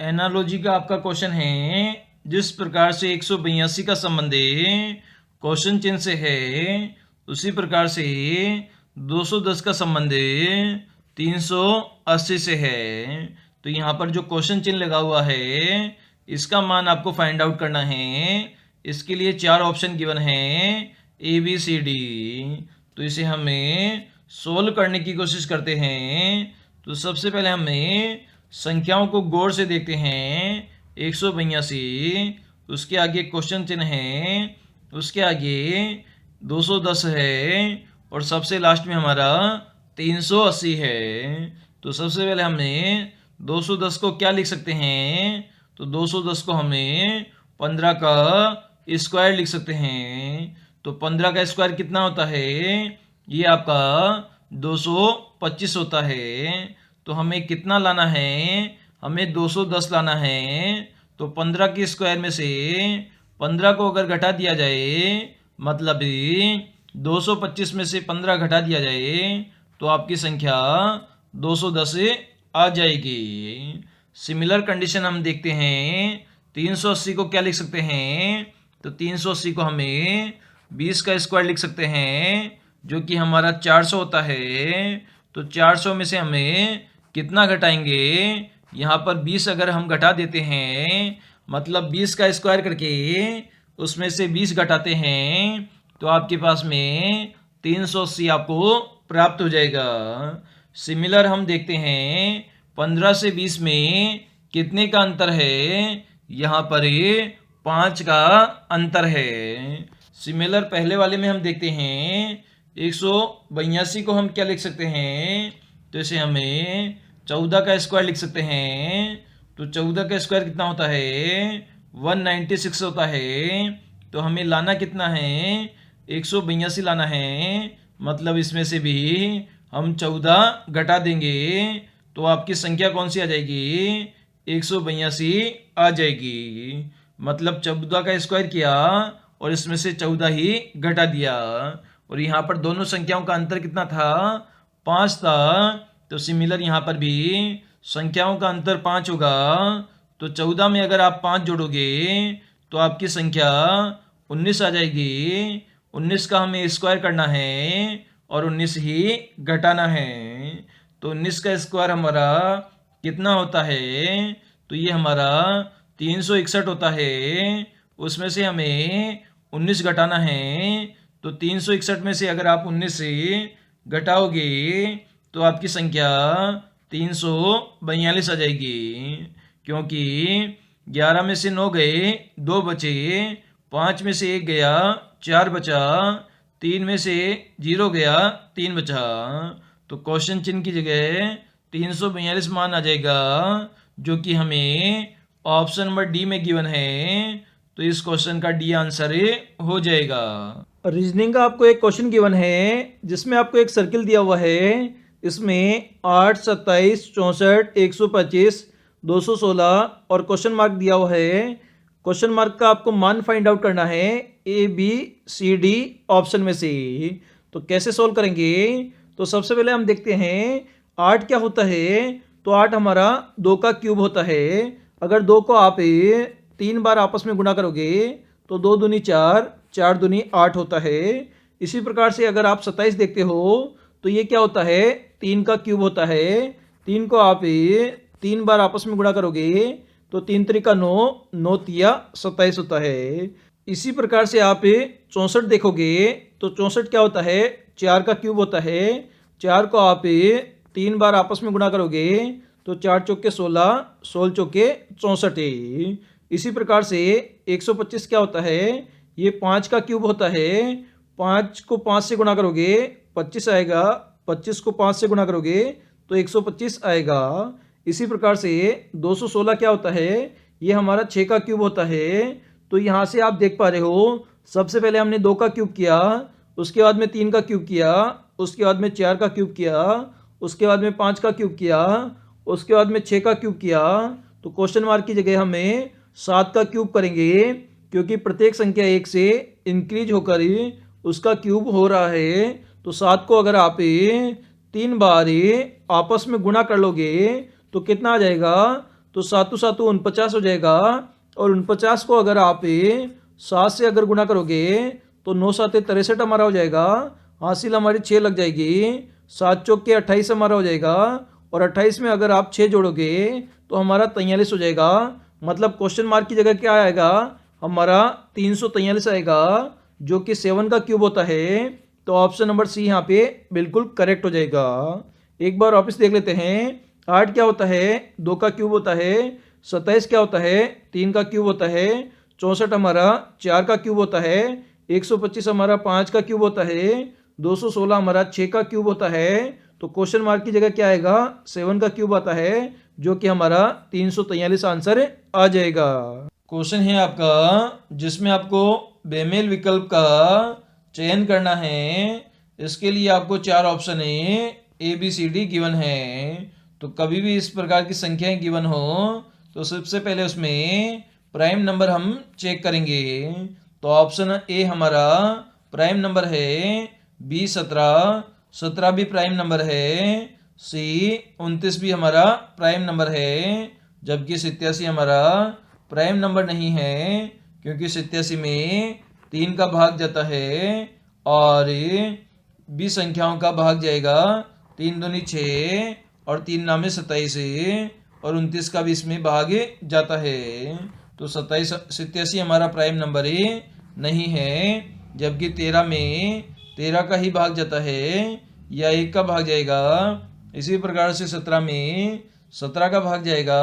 Analogy का आपका question है, जिस प्रकार से 182 का संबंध क्वेश्चन चिन्ह से है, उसी प्रकार से 210 का संबंध 380 से है। तो यहाँ पर जो क्वेश्चन चिन्ह लगा हुआ है, इसका मान आपको फाइंड आउट करना है। इसके लिए 4 ऑप्शन गिवन है, ए बी सी डी। तो इसे हमें सोल्व करने की कोशिश करते हैं। तो सबसे पहले हमें संख्याओं को गौर से देखते हैं। 182, उसके आगे क्वेश्चन चिन्ह है, उसके आगे 210 है, और सबसे लास्ट में हमारा 380 है। तो सबसे पहले हमें 210 को क्या लिख सकते हैं? तो 210 को हमें 15 का स्क्वायर लिख सकते हैं। तो 15 का स्क्वायर कितना होता है? ये आपका 225 होता है। तो हमें कितना लाना है? हमें 210 लाना है। तो 15 के स्क्वायर में से 15 को अगर घटा दिया जाए, मतलब 225 में से 15 घटा दिया जाए, तो आपकी संख्या 210 आ जाएगी। सिमिलर कंडीशन हम देखते हैं। 380 को क्या लिख सकते हैं? तो 380 को हमें 20 का स्क्वायर लिख सकते हैं, जो कि हमारा 400 होता है। तो 400 में से हमें कितना घटाएंगे? यहाँ पर 20 अगर हम घटा देते हैं, मतलब 20 का स्क्वायर करके उसमें से 20 घटाते हैं, तो आपके पास में 380 आपको प्राप्त हो जाएगा। सिमिलर हम देखते हैं 15 से 20 में कितने का अंतर है? यहाँ पर 5 का अंतर है। सिमिलर पहले वाले में हम देखते हैं 182 को हम क्या लिख सकते हैं? तो इसे हमें 14 का स्क्वायर लिख सकते हैं। तो 14 का स्क्वायर कितना होता है? 196 होता है। तो हमें लाना कितना है? 182 लाना है। मतलब इसमें से भी हम 14 घटा देंगे, तो आपकी संख्या कौन सी आ जाएगी? 182 आ जाएगी। मतलब 14 का स्क्वायर किया और इसमें से 14 ही घटा दिया। और यहाँ पर दोनों संख्याओं का अंतर कितना था? 5 था। तो सिमिलर यहाँ पर भी संख्याओं का अंतर 5 होगा। तो 14 में अगर आप 5 जोड़ोगे तो आपकी संख्या 19 आ जाएगी। 19 का हमें स्क्वायर करना है और 19 ही घटाना है। तो 19 का स्क्वायर हमारा कितना होता है? तो ये हमारा 361 होता है। उसमें से हमें 19 घटाना है। तो 361 में से अगर आप 19 से घटाओगे तो आपकी संख्या 342 आ जाएगी। क्योंकि 11 में से 9 गए, 2 बचे, 5 में से 1 गया, 4 बचा, 3 में से 0 गया, 3 बचा। तो क्वेश्चन चिन्ह की जगह 342 मान आ जाएगा, जो कि हमें ऑप्शन नंबर डी में गिवन है। तो इस क्वेश्चन का डी आंसर हो जाएगा। रीजनिंग का आपको एक क्वेश्चन गिवन है, जिसमें आपको एक सर्किल दिया हुआ है। इसमें 8, 27, 64, 125, 216 और क्वेश्चन मार्क दिया हुआ है। क्वेश्चन मार्क का आपको मान फाइंड आउट करना है A B C D option में से। तो कैसे सोल्व करेंगे? तो सबसे पहले हम देखते हैं 8 क्या होता है। तो 8 हमारा 2 का क्यूब होता है। अगर 2 को आप 3 बार आपस में गुणा करोगे तो 2 दूनी 4, 4 दूनी 8 होता है। इसी प्रकार से अगर आप 27 देखते हो तो ये क्या होता है? 3 का क्यूब होता है। 3 को आप 3 बार आपस में गुणा करोगे तो 3 त्रिका 9, 9 तिया 27 होता है। इसी प्रकार से आप 64 देखोगे तो 64 क्या होता है? 4 का क्यूब होता है। 4 को आप 3 बार आपस में गुणा करोगे तो 4 चौके 16, 16 चौके 64। इसी प्रकार से 125 क्या होता है? ये 5 का क्यूब होता है। 5 को 5 से गुणा करोगे 25 आएगा। 25 को 5 से गुणा करोगे तो 125 आएगा। इसी प्रकार से 216 क्या होता है? ये हमारा 6 का क्यूब होता है। तो यहाँ से आप देख पा रहे हो, सबसे पहले हमने 2 का क्यूब किया, उसके बाद में 3 का क्यूब किया, उसके बाद में 4 का क्यूब किया, उसके बाद में 5 का क्यूब किया, उसके बाद में 6 का क्यूब किया। तो क्वेश्चन मार्क की जगह हमें 7 का क्यूब करेंगे, क्योंकि प्रत्येक संख्या 1 से इंक्रीज होकर उसका क्यूब हो रहा है। तो 7 को अगर आप 3 बार आपस में गुणा कर लोगे तो कितना आ जाएगा? तो 7 7 49 हो जाएगा। और 49 को अगर आप 7 से अगर गुणा करोगे तो 9 7 63 हमारा हो जाएगा। हासिल हमारी 6 लग जाएगी। 7 चौके 28 हमारा हो जाएगा। और 28 में अगर आप 6 जोड़ोगे तो हमारा 43 हो जाएगा। मतलब क्वेश्चन मार्क की जगह क्या आएगा, हमारा 343 आएगा, जो कि 7 का क्यूब होता है। तो ऑप्शन नंबर सी यहाँ पे बिल्कुल करेक्ट हो जाएगा। एक बार वापस देख लेते हैं। 8 क्या होता है, 2 का क्यूब होता है। 27 क्या होता है, 3 का क्यूब होता है। 64 हमारा 4 का क्यूब होता है। 125 हमारा 5 का क्यूब होता है। 216 हमारा 6 का क्यूब होता है। तो क्वेश्चन मार्क की जगह क्या आएगा, 7 का क्यूब आता है, जो कि हमारा 343 आंसर आ जाएगा। क्वेश्चन है आपका जिसमें आपको बेमेल विकल्प का चयन करना है। इसके लिए आपको 4 ऑप्शन है, A B C D given है। तो कभी भी इस प्रकार की संख्याएं गिवन हो तो सबसे पहले उसमें प्राइम नंबर हम चेक करेंगे। तो ऑप्शन ए हमारा प्राइम नंबर है, बी 17 भी प्राइम नंबर है, सी 29 भी हमारा प्राइम नंबर है, जबकि 87 हमारा प्राइम नंबर नहीं है, क्योंकि 87 में 3 का भाग जाता है और 20 संख्याओं का भाग जाएगा। 3 दूनी 6 और 3 नामे 27 और 29 का भी इसमें भाग जाता है। तो 87 हमारा प्राइम नंबर नहीं है, जबकि 13 में 13 का ही भाग जाता है या 1 का भाग जाएगा। इसी प्रकार से 17 में 17 का भाग जाएगा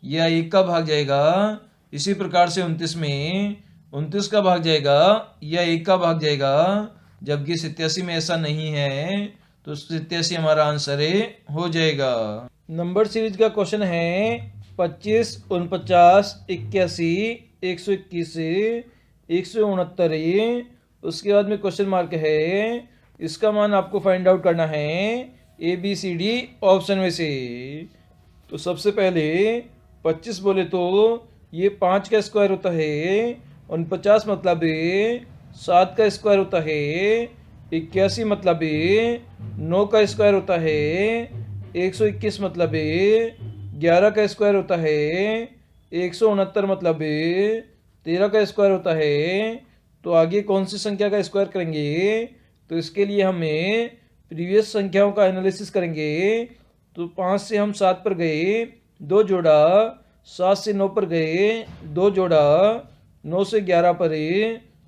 या 1 का भाग जाएगा। इसी प्रकार से 29 में 29 का भाग जाएगा या 1 का भाग जाएगा, जबकि 87 में ऐसा नहीं है। तो 87 हमारा आंसर हो जाएगा। नंबर सीरीज का क्वेश्चन है 25, 49, 81, 121, 169। उसके बाद में क्वेश्चन मार्क है। इसका मान आपको फाइंड आउट करना है A B C D option में से। तो सबसे पहले 25 बोले तो ये 5 का स्क्वायर होता है। 49 मतलब 7 का स्क्वायर होता है। 81 मतलब 9 का स्क्वायर होता है। 121 मतलब 11 का स्क्वायर होता है। 169 मतलब 13 का स्क्वायर होता है। तो आगे कौन सी संख्या का स्क्वायर करेंगे, तो इसके लिए हमें प्रीवियस संख्याओं का एनालिसिस करेंगे। तो 5 से हम 7 पर गए, 2 जोड़ा। 7 से 9 पर गए, 2 जोड़ा। 9 से 11 पर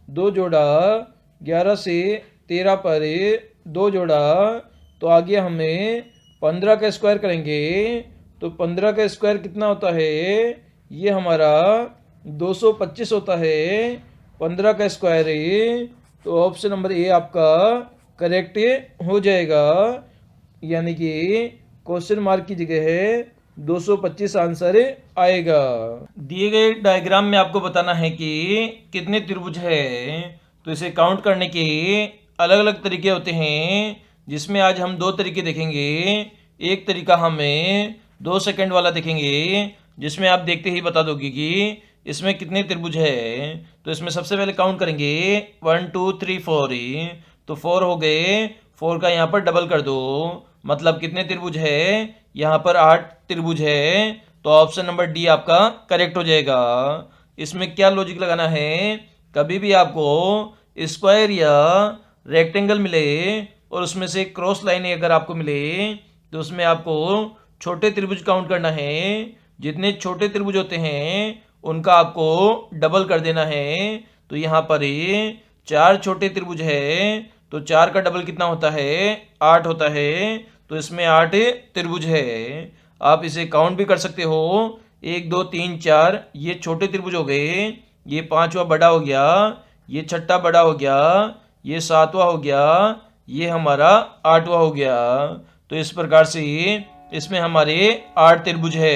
2 जोड़ा। 11 से 13 पर 2 जोड़ा। तो आगे हमें 15 का स्क्वायर करेंगे। तो 15 का स्क्वायर कितना होता है, ये हमारा 225 होता है। 15 का स्क्वायर तो ऑप्शन नंबर ए आपका करेक्ट हो जाएगा। यानी कि क्वेश्चन मार्क की जगह है 225 आंसर आएगा। दिए गए डायग्राम में आपको बताना है कि कितने त्रिभुज है। तो इसे काउंट करने के अलग अलग तरीके होते हैं, जिसमें आज हम 2 तरीके देखेंगे। एक तरीका हमें 2 सेकंड वाला देखेंगे, जिसमें आप देखते ही बता दोगे कि इसमें कितने त्रिभुज है। तो इसमें सबसे पहले काउंट करेंगे 1 2 3 4। तो 4 हो गए, 4 का यहाँ पर डबल कर दो, मतलब कितने त्रिभुज है, यहाँ पर 8 त्रिभुज है। तो ऑप्शन नंबर डी आपका करेक्ट हो जाएगा। इसमें क्या लॉजिक लगाना है, कभी भी आपको स्क्वायर या रेक्टेंगल मिले और उसमें से क्रॉस लाइन अगर आपको मिले, तो उसमें आपको छोटे त्रिभुज काउंट करना है। जितने छोटे त्रिभुज होते हैं उनका आपको डबल कर देना है। तो यहाँ पर 4 छोटे त्रिभुज है, तो 4 का डबल कितना होता है, 8 होता है। तो इसमें 8 त्रिभुज है। आप इसे काउंट भी कर सकते हो, 1 2 3 4 ये छोटे त्रिभुज हो गए, ये 5वां बड़ा हो गया, ये 6ठा बड़ा हो गया, ये 7वां हो गया, ये हमारा 8वां हो गया। तो इस प्रकार से इसमें हमारे 8 त्रिभुज है।